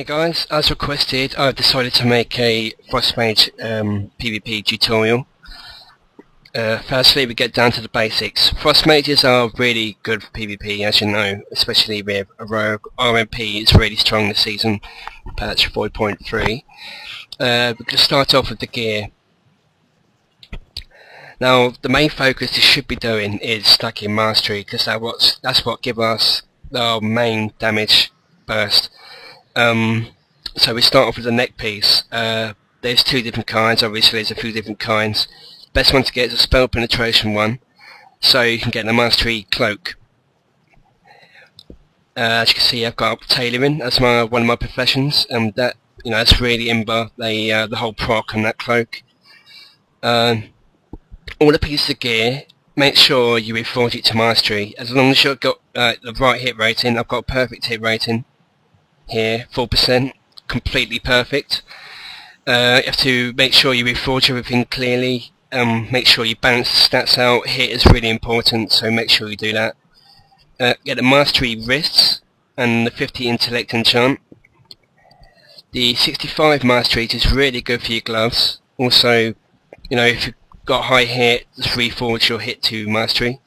Hey guys, as requested, I've decided to make a Frostmage PvP tutorial. Firstly, we get down to the basics. Frostmages are really good for PvP, as you know, especially with a rogue. RMP is really strong this season, patch 4.3. We're going to start off with the gear. Now, the main focus you should be doing is stacking mastery, because that's what gives us our main damage burst. So we start off with the neck piece. There's two different kinds, obviously there's a few different kinds. Best one to get is a spell penetration one, so you can get the mastery cloak. As you can see, I've got tailoring as one of my professions, and that's really imba, the whole proc and that cloak. All the pieces of gear, make sure you reforge it to mastery. As long as you've got the right hit rating, I've got a perfect hit rating here, 4%, completely perfect. You have to make sure you reforge everything clearly, make sure you balance the stats out. Hit is really important, so make sure you do that. Get the mastery wrists and the 50 intellect enchant. The 65 mastery is really good for your gloves. Also, if you've got high hit, just reforge your hit to mastery.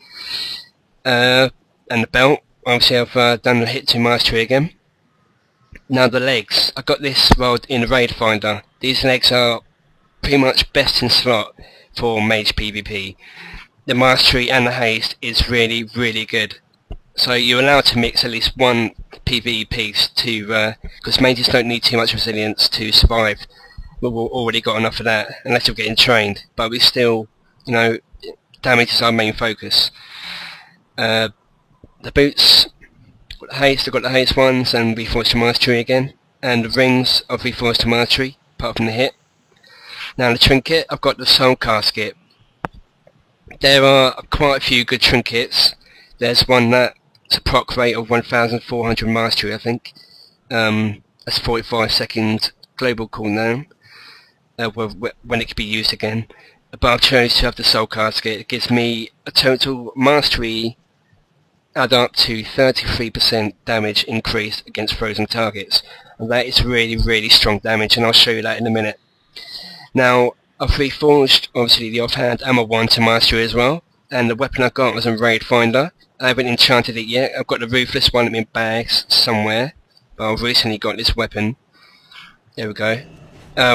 And the belt, obviously I've done the hit to mastery again. Now the legs, I got this rolled in the Raid Finder. These legs are pretty much best in slot for mage PvP. The mastery and the haste is really, really good. So you're allowed to mix at least one PvE piece because mages don't need too much resilience to survive. We've already got enough of that, unless you're getting trained. But we still, damage is our main focus. The boots. I've got the haste ones and reforged to mastery again, and the rings I've reforged to mastery, apart from the hit. Now the trinket, I've got the soul casket. There are quite a few good trinkets. There's one that's a proc rate of 1400 mastery, I think. That's 45 second global cooldown when it can be used again. But I've chosen to have the soul casket. It gives me a total mastery add up to 33% damage increase against frozen targets, and that is really, really strong damage, and I'll show you that in a minute. Now I've reforged obviously the offhand ammo 1 to mastery as well, and the weapon I got was a Raid Finder. I haven't enchanted it yet. I've got the ruthless one in my bags somewhere, but I've recently got this weapon. There we go.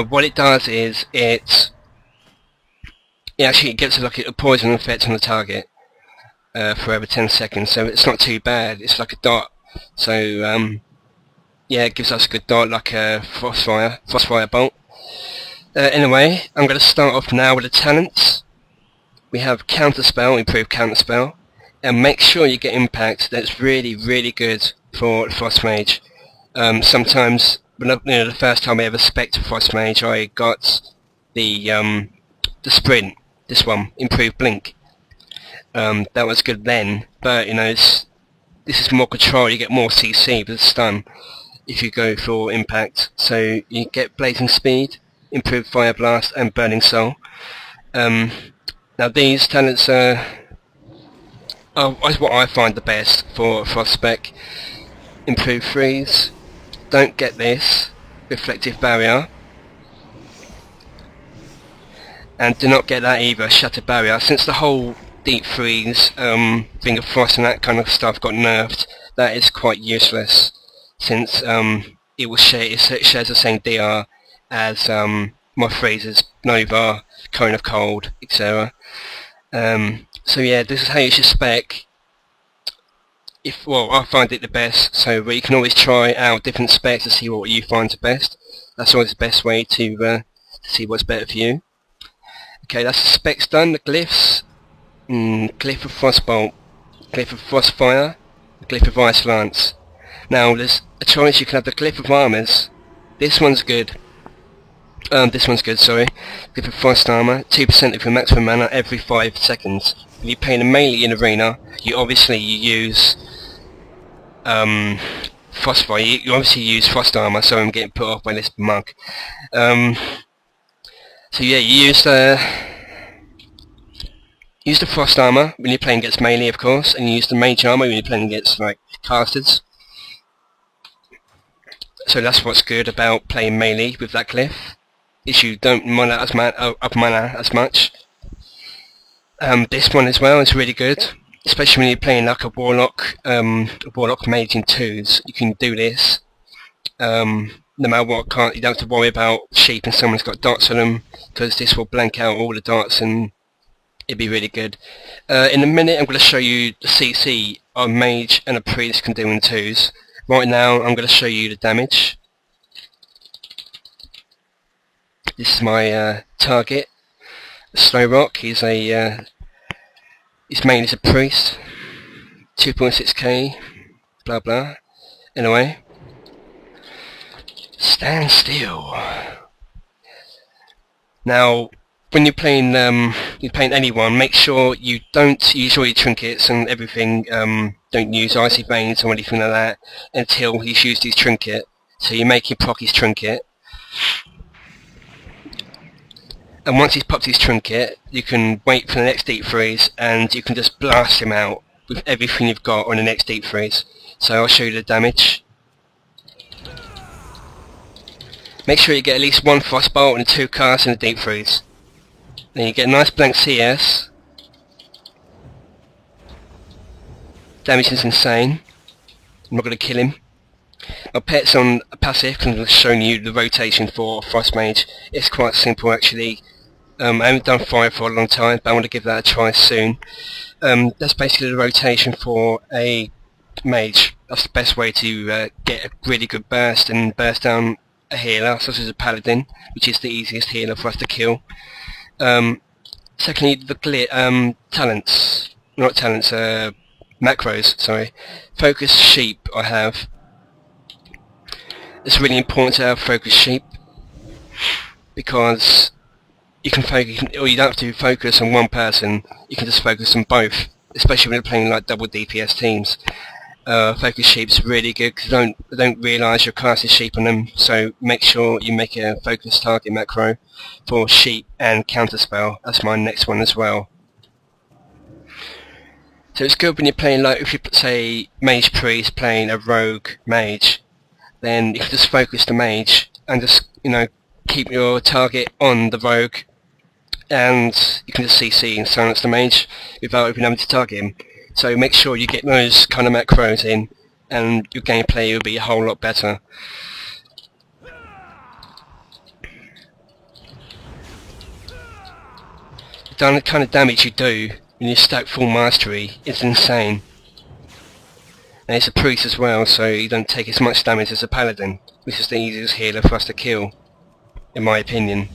What it does is it gets like a poison effect on the target for over 10 seconds, so it's not too bad. It's like a dot, so it gives us a good dot, like a frostfire bolt. Anyway, I'm going to start off now with the talents. We have counterspell, improved counterspell, and make sure you get impact. That's really, really good for Frostmage. Sometimes, the first time I ever spec'd Frostmage, I got the sprint. This one, improved blink. That was good then, but this is more control. You get more CC with stun if you go for impact. So you get blazing speed, improved fire blast, and burning soul. Now these talents are what I find the best for frost spec. Improved freeze. Don't get this reflective barrier. And do not get that either, shattered barrier. Since the whole deep freeze, Ring of Frost and that kind of stuff got nerfed, that is quite useless, since it shares the same DR as my phrases Nova, Cone of Cold, etc. So yeah, this is how you should spec. I find it the best, so you can always try out different specs to see what you find the best. That's always the best way to see what's better for you. Okay, that's the specs done. The glyphs. Glyph of Frostbolt, Glyph of Frostfire, Glyph of Ice Lance. Now there's a choice. You can have the Glyph of Armors. This one's good. Sorry. Glyph of Frost Armor, 2% of your maximum mana every 5 seconds. If you're playing a melee in arena, you use Frostfire. You obviously use Frost Armor, so I'm getting put off by this mug. So yeah, you use the Frost Armor when you're playing against melee, of course, and you use the Mage Armor when you're playing against, casters. So that's what's good about playing melee with that glyph, is you don't mana as much. This one as well is really good, especially when you're playing like a warlock mage in 2s. You can do this. No matter what, you don't have to worry about sheep and someone's got dots on them, because this will blank out all the dots and it'd be really good. In a minute I'm going to show you the CC a mage and a priest can do in 2s. Right now I'm going to show you the damage. This is my target, Slowrock. He's main is a priest, 2.6k, blah blah. Anyway, stand still. Now, when you're playing anyone, make sure you don't use all your trinkets and everything. Don't use icy veins or anything like that until he's used his trinket. So you make him proc his trinket, and once he's popped his trinket, you can wait for the next deep freeze, and you can just blast him out with everything you've got on the next deep freeze. So I'll show you the damage. Make sure you get at least 1 frostbolt and 2 casts in the deep freeze. Then you get a nice blank CS. Damage is insane. I'm not going to kill him. My pet's on a passive, and I've shown you the rotation for Frost Mage. It's quite simple actually. I haven't done fire for a long time, but I want to give that a try soon. That's basically the rotation for a mage. That's the best way to get a really good burst and burst down a healer, such as a paladin, which is the easiest healer for us to kill. Secondly, the macros, sorry. Focus sheep I have. It's really important to have focus sheep, because you can focus, or you don't have to focus on one person, you can just focus on both, especially when you're playing like double DPS teams. Focus sheep's really good because they don't realise you're casting sheep on them, so make sure you make a focus target macro for sheep and counterspell. That's my next one as well. So it's good when you're playing, like if you say mage priest playing a rogue mage, then you can just focus the mage and just, keep your target on the rogue, and you can just CC and silence the mage without even having to target him. So make sure you get those kind of macros in, and your gameplay will be a whole lot better. The kind of damage you do when you stack full mastery is insane. And it's a priest as well, so you don't take as much damage as a paladin, which is the easiest healer for us to kill, in my opinion.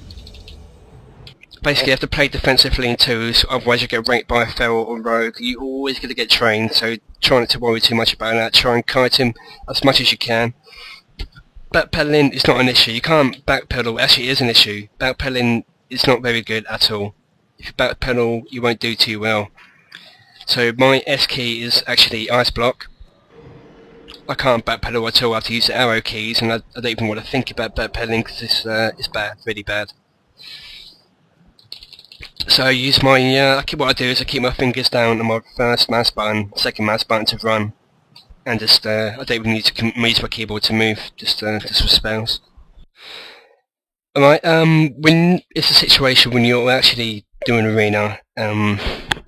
Basically you have to play defensively in 2s, otherwise you get raped by a feral or rogue. You're always going to get trained, so try not to worry too much about that. Try and kite him as much as you can. Backpedaling is not an issue. You can't backpedal. Actually it is an issue. Backpedaling is not very good at all. If you backpedal you won't do too well. So my S key is actually ice block. I can't backpedal at all. I have to use the arrow keys, and I don't even want to think about backpedaling because it's bad, really bad. So I use my, what I do is I keep my fingers down on my first mouse button, second mouse button to run, and just, I don't even need to use my keyboard to move, just for spells. Alright, when it's a situation when you're actually doing arena,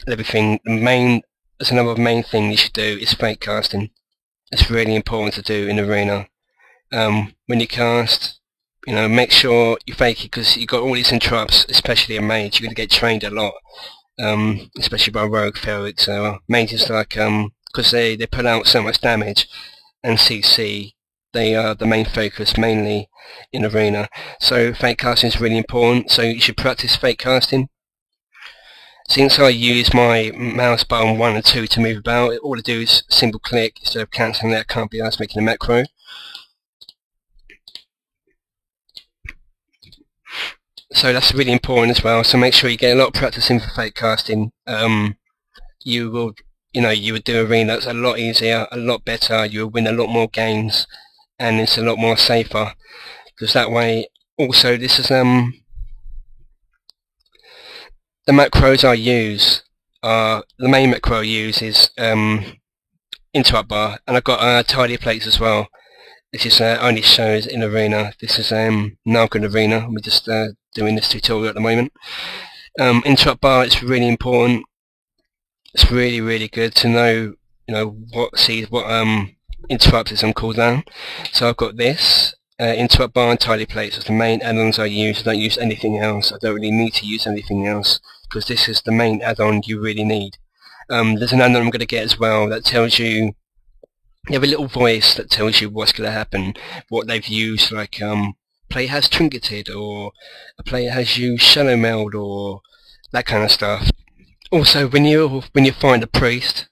everything, there's another main thing you should do is fake casting. It's really important to do in arena. When you cast, make sure you fake it, because you've got all these interrupts, especially a mage. You're going to get trained a lot, especially by rogue ferric. So mages, like, because they put out so much damage, and CC, they are the main focus mainly in arena. So fake casting is really important, so you should practice fake casting. Since I use my mouse button 1 and 2 to move about, all I do is single click instead of cancelling that, can't be asked making a macro. So that's really important as well, so make sure you get a lot of practice in for fake casting. You will, you would do arena that's a lot easier, a lot better, you will win a lot more games, and it's a lot more safer, because that way, also this is, the macros I use are, the main macro I use is interrupt bar, and I've got tidy plates as well. This is only shows in Arena. This is Nalgund Arena. We're just doing this tutorial at the moment. Interrupt bar, it's really important. It's really good to know, what interrupts is on cooldown. So I've got this interrupt bar and tidy plates as the main add-ons I use. I don't use anything else. I don't really need to use anything else because this is the main add-on you really need. There's an add-on I'm going to get as well that tells you. You have a little voice that tells you what's going to happen, what they've used, like player has trinketed, or a player has used shadow meld, or that kind of stuff. Also, when you find a priest,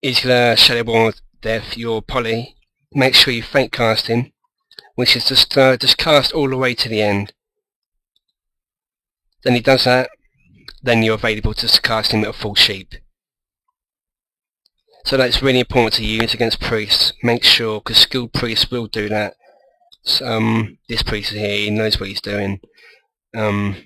he's going to shadow ward death your poly. Make sure you fake cast him, which is just cast all the way to the end. Then he does that, then you're available to cast him at a full sheep. So that's really important to use against priests. Make sure, because skilled priests will do that. This priest here, he knows what he's doing. But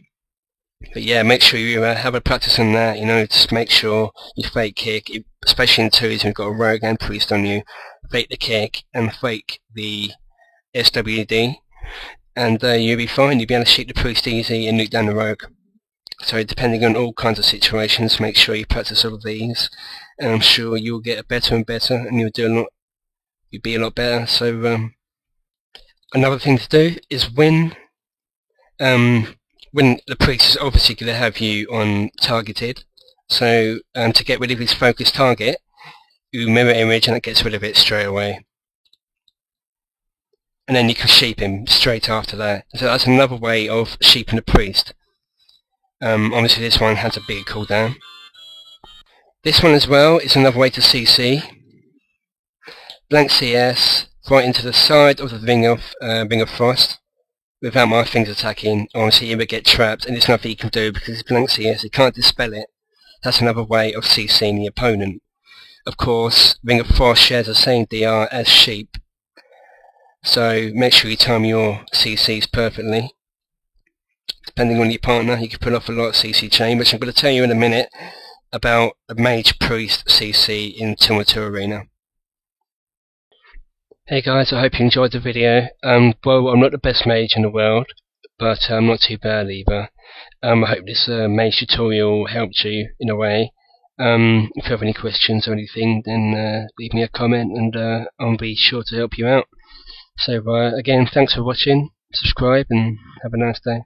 yeah, make sure you have a practice on that. Just make sure you fake kick, especially in twos when you've got a rogue and priest on you. Fake the kick and fake the SWD, and you'll be fine. You'll be able to shoot the priest easy and nuke down the rogue. So depending on all kinds of situations, make sure you practice all of these, and I'm sure you'll get better and better, and you'll be a lot better. So another thing to do is when the priest is obviously going to have you on targeted, so to get rid of his focus target, you mirror image and it gets rid of it straight away. And then you can sheep him straight after that. So that's another way of sheeping the priest. Obviously this one has a big cooldown. This one as well is another way to CC. Blank CS right into the side of the Ring of Frost without my things attacking. Obviously you would get trapped, and there's nothing you can do because it's blank CS, you can't dispel it. That's another way of CCing the opponent. Of course, Ring of Frost shares the same DR as sheep, so make sure you time your CCs perfectly. Depending on your partner, you can pull off a lot of CC chain, which I'm going to tell you in a minute about a mage priest CC in 2-on-2 Arena. Hey guys, I hope you enjoyed the video. Well, I'm not the best mage in the world, but I'm not too bad either. I hope this mage tutorial helped you in a way. If you have any questions or anything, then leave me a comment and I'll be sure to help you out. So again, thanks for watching, subscribe and have a nice day.